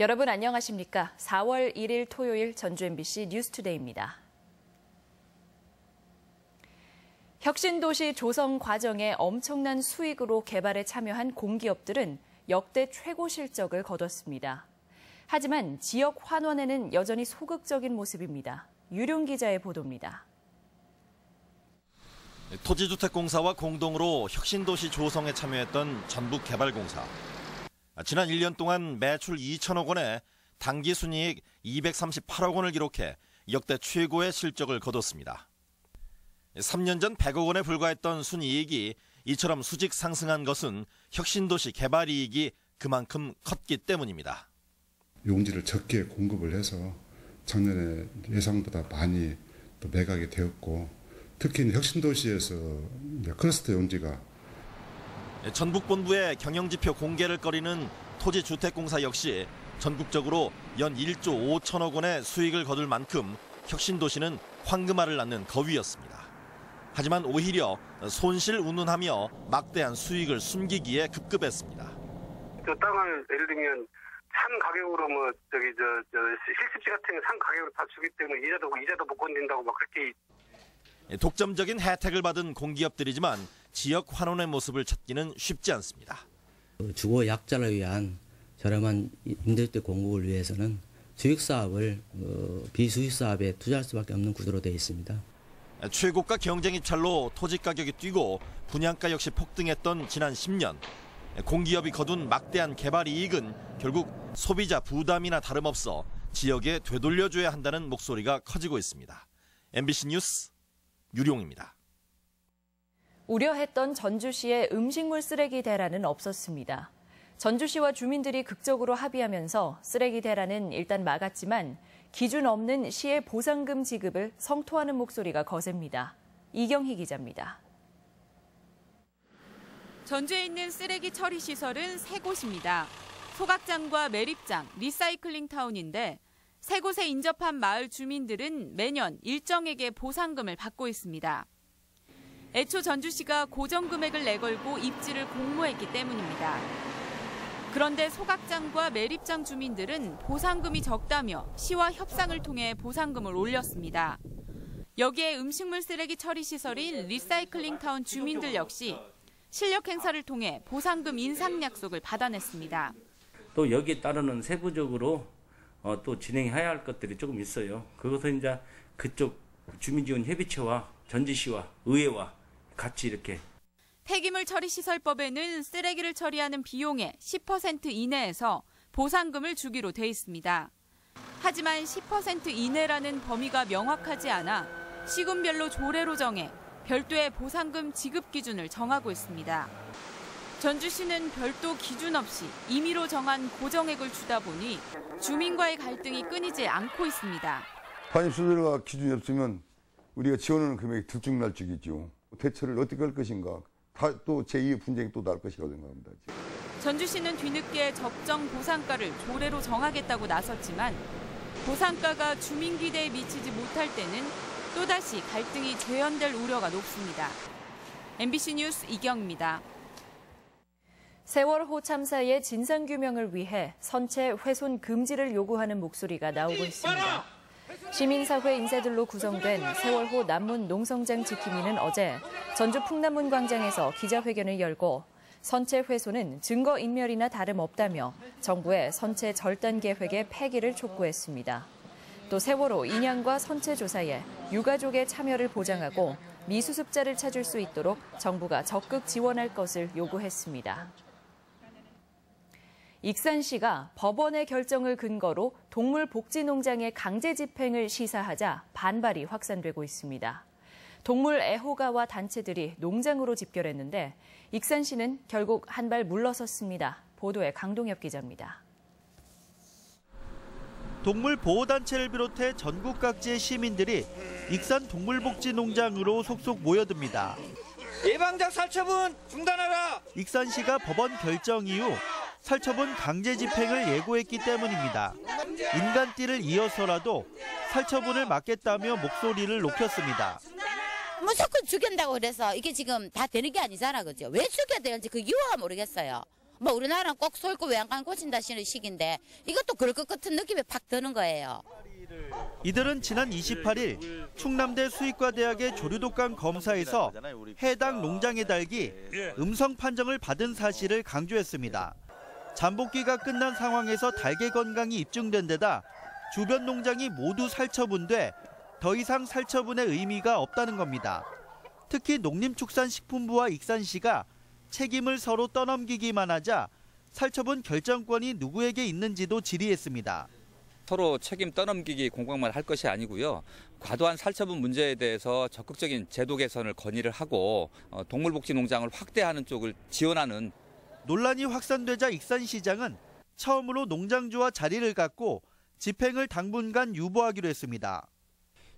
여러분 안녕하십니까? 4월 1일 토요일 전주 MBC 뉴스투데이입니다. 혁신도시 조성 과정에 엄청난 수익으로 개발에 참여한 공기업들은 역대 최고 실적을 거뒀습니다. 하지만 지역 환원에는 여전히 소극적인 모습입니다. 유룡 기자의 보도입니다. 토지주택공사와 공동으로 혁신도시 조성에 참여했던 전북개발공사. 지난 1년 동안 매출 2천억 원에 당기순이익 238억 원을 기록해 역대 최고의 실적을 거뒀습니다. 3년 전 100억 원에 불과했던 순이익이 이처럼 수직 상승한 것은 혁신도시 개발이익이 그만큼 컸기 때문입니다. 용지를 적게 공급을 해서 작년에 예상보다 많이 또 매각이 되었고, 특히 혁신도시에서 클러스터 용지가 전북본부의 경영지표 공개를 꺼리는 토지주택공사 역시 전국적으로 연 1조 5천억 원의 수익을 거둘 만큼 혁신도시는 황금알을 낳는 거위였습니다. 하지만 오히려 손실 운운하며 막대한 수익을 숨기기에 급급했습니다. 저 땅을 예를 들면 산 가격으로 실습지 같은 산 가격으로 다 주기 때문에 이자도 못 건진다고 막 그렇게. 독점적인 혜택을 받은 공기업들이지만 지역 환원의 모습을 찾기는 쉽지 않습니다. 주거 약자를 위한 저렴한 임대주택 공급을 위해서는 수익사업을 비수익사업에 투자할 수밖에 없는 구조로 되어 있습니다. 최고가 경쟁 입찰로 토지 가격이 뛰고 분양가 역시 폭등했던 지난 10년. 공기업이 거둔 막대한 개발 이익은 결국 소비자 부담이나 다름없어 지역에 되돌려줘야 한다는 목소리가 커지고 있습니다. MBC 뉴스 유룡입니다. 우려했던 전주시의 음식물 쓰레기 대란은 없었습니다. 전주시와 주민들이 극적으로 합의하면서 쓰레기 대란은 일단 막았지만 기준 없는 시의 보상금 지급을 성토하는 목소리가 거셉니다. 이경희 기자입니다. 전주에 있는 쓰레기 처리 시설은 세 곳입니다. 소각장과 매립장, 리사이클링 타운인데 세 곳에 인접한 마을 주민들은 매년 일정액의 보상금을 받고 있습니다. 애초 전주시가 고정 금액을 내걸고 입지를 공모했기 때문입니다. 그런데 소각장과 매립장 주민들은 보상금이 적다며 시와 협상을 통해 보상금을 올렸습니다. 여기에 음식물 쓰레기 처리 시설인 리사이클링 타운 주민들 역시 실력 행사를 통해 보상금 인상 약속을 받아냈습니다. 또 여기에 따르는 세부적으로 또 진행해야 할 것들이 조금 있어요. 그것은 이제 그쪽 주민지원협의체와 전주시와 의회와 같이 이렇게. 폐기물 처리 시설법에는 쓰레기를 처리하는 비용의 10% 이내에서 보상금을 주기로 돼 있습니다. 하지만 10% 이내라는 범위가 명확하지 않아 시군별로 조례로 정해 별도의 보상금 지급 기준을 정하고 있습니다. 전주시는 별도 기준 없이 임의로 정한 고정액을 주다 보니 주민과의 갈등이 끊이지 않고 있습니다. 반입수수료가 기준이 없으면 우리가 지원하는 금액이 들쭉날쭉이죠. 대처를 어떻게 할 것인가. 또 제2의 분쟁이 또 날 것이라고 생각합니다. 전주시는 뒤늦게 적정 보상가를 조례로 정하겠다고 나섰지만 보상가가 주민 기대에 미치지 못할 때는 또다시 갈등이 재현될 우려가 높습니다. MBC 뉴스 이경입니다. 세월호 참사의 진상규명을 위해 선체 훼손 금지를 요구하는 목소리가 나오고 있습니다. 시민사회 인사들로 구성된 세월호 남문 농성장 지킴이는 어제 전주 풍남문 광장에서 기자회견을 열고 선체 훼손은 증거인멸이나 다름없다며 정부의 선체 절단 계획의 폐기를 촉구했습니다. 또 세월호 인양과 선체 조사에 유가족의 참여를 보장하고 미수습자를 찾을 수 있도록 정부가 적극 지원할 것을 요구했습니다. 익산시가 법원의 결정을 근거로 동물복지농장의 강제 집행을 시사하자 반발이 확산되고 있습니다. 동물 애호가와 단체들이 농장으로 집결했는데 익산시는 결국 한 발 물러섰습니다. 보도에 강동엽 기자입니다. 동물보호단체를 비롯해 전국 각지의 시민들이 익산 동물복지농장으로 속속 모여듭니다. 예방적 살처분 중단하라! 익산시가 법원 결정 이후 살처분 강제 집행을 예고했기 때문입니다. 인간띠를 이어서라도 살처분을 막겠다며 목소리를 높였습니다. 무조건 죽인다고 그래서 이게 지금 다 되는 게 아니잖아, 그죠? 왜 죽여야 되는지 그 이유가 모르겠어요. 뭐 우리나라는 꼭 소 있고 외양간 고친다시는 식인데 이것도 그럴 것 같은 느낌이 팍 드는 거예요. 이들은 지난 28일 충남대 수의과대학의 조류독감 검사에서 해당 농장의 닭이 음성 판정을 받은 사실을 강조했습니다. 잠복기가 끝난 상황에서 닭의 건강이 입증된 데다 주변 농장이 모두 살처분돼 더 이상 살처분의 의미가 없다는 겁니다. 특히 농림축산식품부와 익산시가 책임을 서로 떠넘기기만 하자 살처분 결정권이 누구에게 있는지도 질의했습니다. 서로 책임 떠넘기기 공방만 할 것이 아니고요. 과도한 살처분 문제에 대해서 적극적인 제도 개선을 건의를 하고 동물복지농장을 확대하는 쪽을 지원하는. 논란이 확산되자 익산시장은 처음으로 농장주와 자리를 갖고 집행을 당분간 유보하기로 했습니다.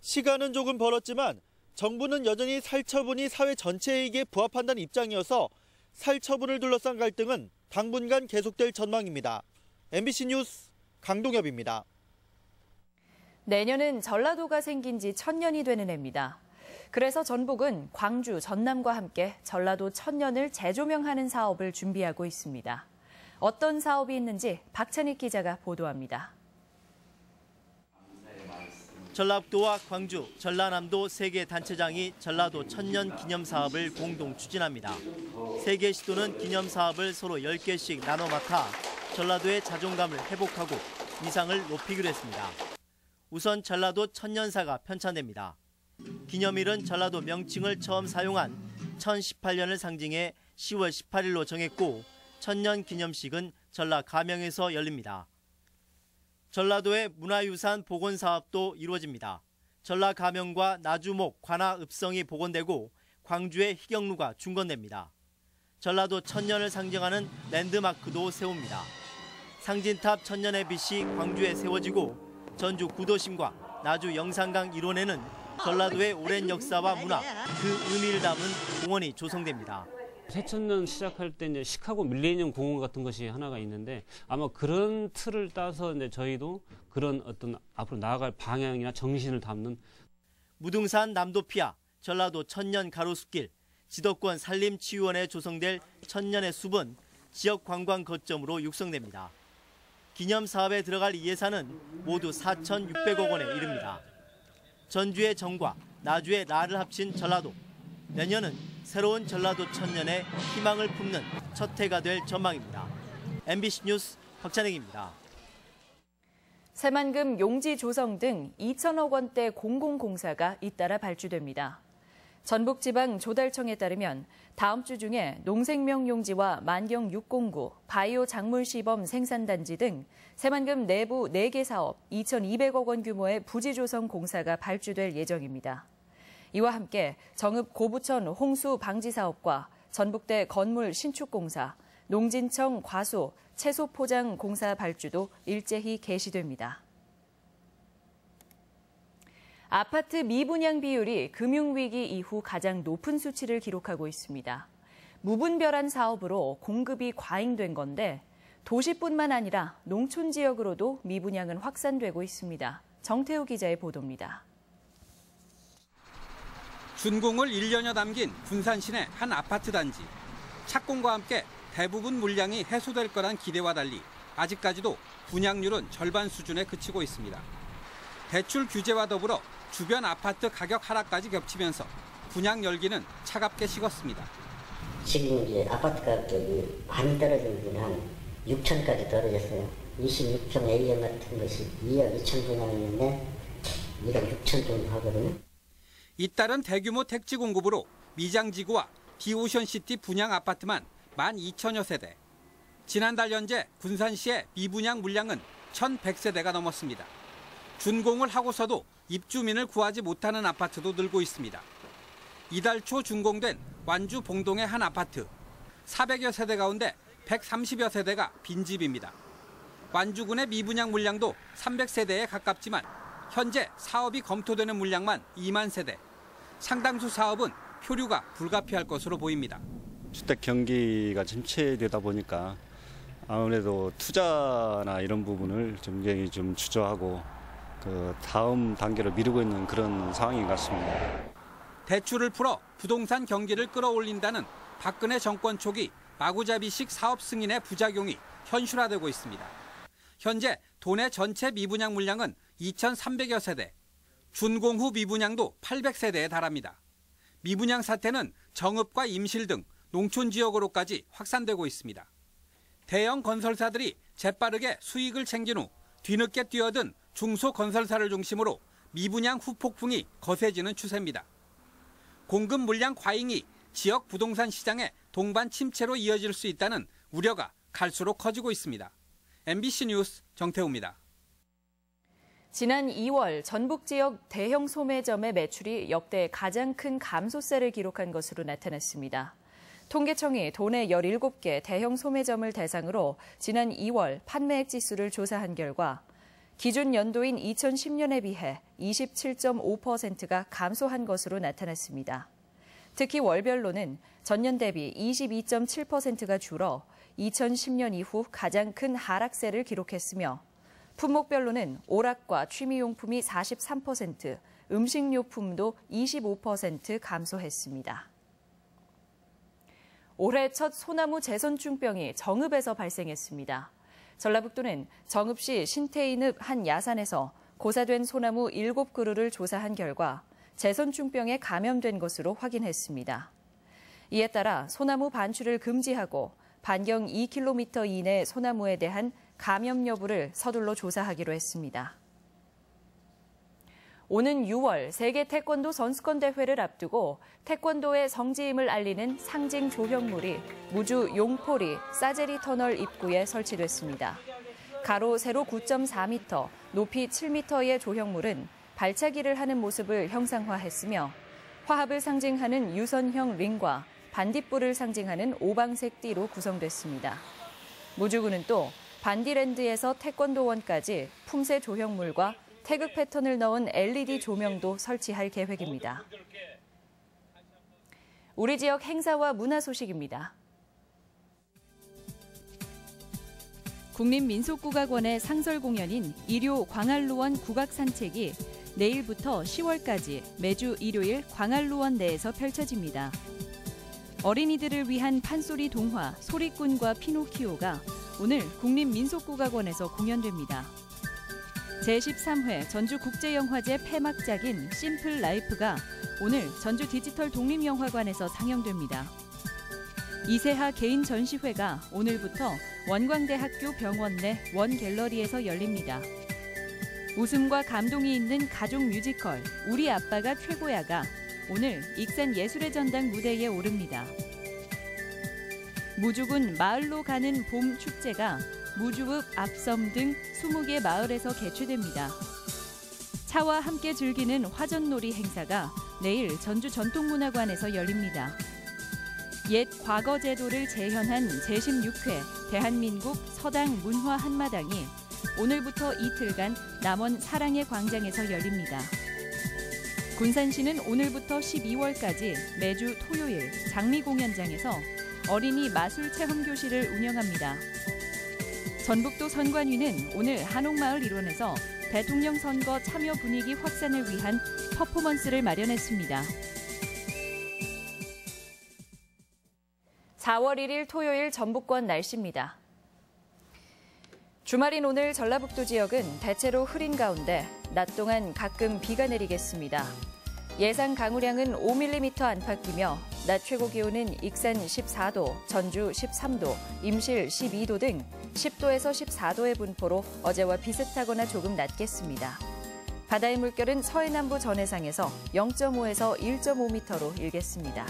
시간은 조금 벌었지만 정부는 여전히 살처분이 사회 전체에게 부합한다는 입장이어서 살처분을 둘러싼 갈등은 당분간 계속될 전망입니다. MBC 뉴스 강동엽입니다. 내년은 전라도가 생긴 지 1000년이 되는 해입니다. 그래서 전북은 광주, 전남과 함께 전라도 1000년을 재조명하는 사업을 준비하고 있습니다. 어떤 사업이 있는지 박찬익 기자가 보도합니다. 전라북도와 광주, 전라남도 3개 단체장이 전라도 1000년 기념 사업을 공동 추진합니다. 3개 시도는 기념 사업을 서로 10개씩 나눠 맡아 전라도의 자존감을 회복하고 위상을 높이기로 했습니다. 우선 전라도 천년사가 편찬됩니다. 기념일은 전라도 명칭을 처음 사용한 1018년을 상징해 10월 18일로 정했고 천년 기념식은 전라 가명에서 열립니다. 전라도의 문화유산 복원 사업도 이루어집니다. 전라 가명과 나주목, 관아, 읍성이 복원되고 광주의 희경루가 중건됩니다. 전라도 천년을 상징하는 랜드마크도 세웁니다. 상진탑 천년의 빛이 광주에 세워지고 전주 구도심과 나주 영산강 일원에는 전라도의 오랜 역사와 문화, 그 의미를 담은 공원이 조성됩니다. 새천년 시작할 때 이제 시카고 밀레니엄 공원 같은 것이 하나가 있는데 아마 그런 틀을 따서 이제 저희도 그런 어떤 앞으로 나아갈 방향이나 정신을 담는 무등산 남도피아, 전라도 천년 가로수길, 지도권 산림치유원에 조성될 천년의 숲은 지역 관광 거점으로 육성됩니다. 기념 사업에 들어갈 예산은 모두 4,600억 원에 이릅니다. 전주의 정과 나주의 나를 합친 전라도. 내년은 새로운 전라도 천년에 희망을 품는 첫 해가 될 전망입니다. MBC 뉴스 박찬익입니다. 새만금, 용지 조성 등 2천억 원대 공공공사가 잇따라 발주됩니다. 전북지방조달청에 따르면 다음 주 중에 농생명 용지와 만경 609, 바이오 작물 시범 생산단지 등 새만금 내부 4개 사업 2,200억 원 규모의 부지 조성 공사가 발주될 예정입니다. 이와 함께 정읍 고부천 홍수 방지 사업과 전북대 건물 신축 공사, 농진청 과수 채소 포장 공사 발주도 일제히 개시됩니다. 아파트 미분양 비율이 금융위기 이후 가장 높은 수치를 기록하고 있습니다. 무분별한 사업으로 공급이 과잉된 건데 도시뿐만 아니라 농촌 지역으로도 미분양은 확산되고 있습니다. 정태우 기자의 보도입니다. 준공을 1년여 남긴 군산 시내 한 아파트 단지. 착공과 함께 대부분 물량이 해소될 거란 기대와 달리 아직까지도 분양률은 절반 수준에 그치고 있습니다. 대출 규제와 더불어 주변 아파트 가격 하락까지 겹치면서 분양 열기는 차갑게 식었습니다. 지금 이제 아파트 가격이 많이 떨어지는 한 6천까지 떨어졌어요. 26평 A형 같은 것이 2억 2천 분양이었는데 1억 6천 정도 하거든요. 잇따른 대규모 택지 공급으로 미장지구와 디오션시티 분양 아파트만 12,000여 세대. 지난달 현재 군산시의 미분양 물량은 1,100세대가 넘었습니다. 준공을 하고서도 입주민을 구하지 못하는 아파트도 늘고 있습니다. 이달 초 준공된 완주 봉동의 한 아파트. 400여 세대 가운데 130여 세대가 빈집입니다. 완주군의 미분양 물량도 300세대에 가깝지만 현재 사업이 검토되는 물량만 2만 세대. 상당수 사업은 표류가 불가피할 것으로 보입니다. 주택 경기가 침체되다 보니까 아무래도 투자나 이런 부분을 굉장히 좀 주저하고 그 다음 단계로 미루고 있는 그런 상황인 것 같습니다. 대출을 풀어 부동산 경기를 끌어올린다는 박근혜 정권 초기 마구잡이식 사업 승인의 부작용이 현실화되고 있습니다. 현재 도내 전체 미분양 물량은 2,300여 세대, 준공후 미분양도 800세대에 달합니다. 미분양 사태는 정읍과 임실 등 농촌 지역으로까지 확산되고 있습니다. 대형 건설사들이 재빠르게 수익을 챙긴 후 뒤늦게 뛰어든 중소건설사를 중심으로 미분양 후폭풍이 거세지는 추세입니다. 공급 물량 과잉이 지역 부동산 시장의 동반 침체로 이어질 수 있다는 우려가 갈수록 커지고 있습니다. MBC 뉴스 정태우입니다. 지난 2월 전북 지역 대형 소매점의 매출이 역대 가장 큰 감소세를 기록한 것으로 나타났습니다. 통계청이 도내 17개 대형 소매점을 대상으로 지난 2월 판매액 지수를 조사한 결과 기준 연도인 2010년에 비해 27.5%가 감소한 것으로 나타났습니다. 특히 월별로는 전년 대비 22.7%가 줄어 2010년 이후 가장 큰 하락세를 기록했으며 품목별로는 오락과 취미용품이 43%, 음식료품도 25% 감소했습니다. 올해 첫 소나무 재선충병이 정읍에서 발생했습니다. 전라북도는 정읍시 신태인읍 한 야산에서 고사된 소나무 7그루를 조사한 결과 재선충병에 감염된 것으로 확인했습니다. 이에 따라 소나무 반출을 금지하고 반경 2km 이내 소나무에 대한 감염 여부를 서둘러 조사하기로 했습니다. 오는 6월 세계 태권도 선수권 대회를 앞두고 태권도의 성지임을 알리는 상징 조형물이 무주 용포리 사제리 터널 입구에 설치됐습니다. 가로 세로 9.4m, 높이 7m의 조형물은 발차기를 하는 모습을 형상화했으며 화합을 상징하는 유선형 링과 반딧불을 상징하는 오방색 띠로 구성됐습니다. 무주군은 또 반디랜드에서 태권도원까지 품새 조형물과 태극 패턴을 넣은 LED 조명도 설치할 계획입니다. 우리 지역 행사와 문화 소식입니다. 국립민속국악원의 상설 공연인 일요 광안루원 국악산책이 내일부터 10월까지 매주 일요일 광안루원 내에서 펼쳐집니다. 어린이들을 위한 판소리 동화 소리꾼과 피노키오가 오늘 국립민속국악원에서 공연됩니다. 제13회 전주국제영화제 폐막작인 심플 라이프가 오늘 전주 디지털 독립영화관에서 상영됩니다. 이세하 개인 전시회가 오늘부터 원광대학교 병원 내 원갤러리에서 열립니다. 웃음과 감동이 있는 가족 뮤지컬 우리 아빠가 최고야가 오늘 익산 예술의 전당 무대에 오릅니다. 무주군 마을로 가는 봄 축제가 무주읍, 앞섬 등 20개 마을에서 개최됩니다. 차와 함께 즐기는 화전놀이 행사가 내일 전주 전통문화관에서 열립니다. 옛 과거 제도를 재현한 제16회 대한민국 서당 문화 한마당이 오늘부터 이틀간 남원 사랑의 광장에서 열립니다. 군산시는 오늘부터 12월까지 매주 토요일 장미공연장에서 어린이 마술 체험 교실을 운영합니다. 전북도 선관위는 오늘 한옥마을 일원에서 대통령 선거 참여 분위기 확산을 위한 퍼포먼스를 마련했습니다. 4월 1일 토요일 전북권 날씨입니다. 주말인 오늘 전라북도 지역은 대체로 흐린 가운데 낮 동안 가끔 비가 내리겠습니다. 예상 강우량은 5mm 안팎이며 낮 최고 기온은 익산 14도, 전주 13도, 임실 12도 등 10도에서 14도의 분포로 어제와 비슷하거나 조금 낮겠습니다. 바다의 물결은 서해남부 전해상에서 0.5에서 1.5m로 일겠습니다.